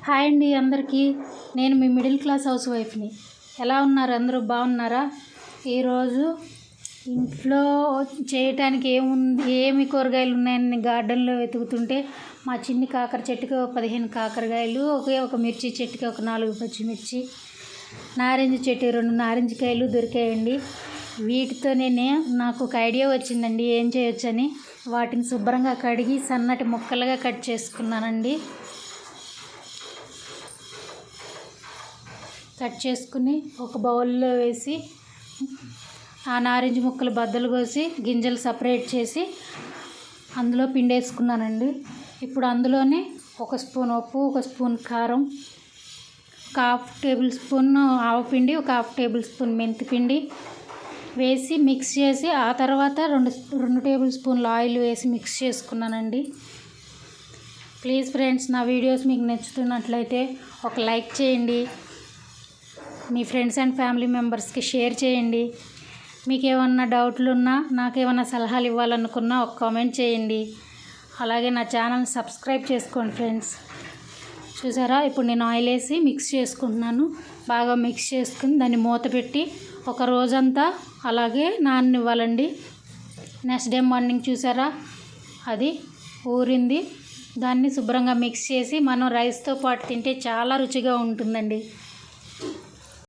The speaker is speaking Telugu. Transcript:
హాయ్ అండి అందరికీ. నేను మీ మిడిల్ క్లాస్ హౌస్ వైఫ్ని. ఎలా ఉన్నారు? అందరూ బాగున్నారా? ఈరోజు ఇంట్లో చేయటానికి ఏమి కూరగాయలు ఉన్నాయని గార్డెన్లో వెతుకుతుంటే మా చిన్ని కాకర చెట్టుకి 15 కాకరకాయలు, ఒక మిర్చి చెట్టుకి 4 పచ్చిమిర్చి, నారింజ చెట్టు 2 నారింజకాయలు దొరికాయండి. వీటితో నాకు ఒక ఐడియా వచ్చిందండి ఏం చేయొచ్చని. వాటిని శుభ్రంగా కడిగి సన్నటి ముక్కలుగా కట్ చేసుకున్నానండి. కట్ చేసుకుని ఒక బౌల్లో వేసి ఆ నారింజ ముక్కలు బద్దలు కోసి గింజలు సపరేట్ చేసి అందులో పిండి వేసుకున్నానండి. ఇప్పుడు అందులోనే 1 స్పూన్ ఉప్పు, 1 స్పూన్ కారం, 1/2 టేబుల్ స్పూన్ ఆవపిండి, 1/2 టేబుల్ స్పూన్ మెంతిపిండి వేసి మిక్స్ చేసి ఆ తర్వాత 2 టేబుల్ స్పూన్ల ఆయిల్ వేసి మిక్స్ చేసుకున్నానండి. ప్లీజ్ ఫ్రెండ్స్, నా వీడియోస్ మీకు నచ్చుతున్నట్లయితే ఒక లైక్ చేయండి. మీ ఫ్రెండ్స్ అండ్ ఫ్యామిలీ మెంబర్స్కి షేర్ చేయండి. మీకు ఏమన్నా డౌట్లు ఉన్నా, నాకేమన్నా సలహాలు ఇవ్వాలనుకున్నా ఒక కామెంట్ చేయండి. అలాగే నా ఛానల్ సబ్స్క్రైబ్ చేసుకోండి ఫ్రెండ్స్. చూసారా, ఇప్పుడు నేను ఆయిల్ వేసి మిక్స్ చేసుకుంటున్నాను. బాగా మిక్స్ చేసుకుని దాన్ని మూత పెట్టి ఒక రోజంతా అలాగే నాననివ్వాలండి. నెక్స్ట్ డే మార్నింగ్ చూసారా, అది ఊరింది. దాన్ని శుభ్రంగా మిక్స్ చేసి మనం రైస్తో పాటు తింటే చాలా రుచిగా ఉంటుందండి.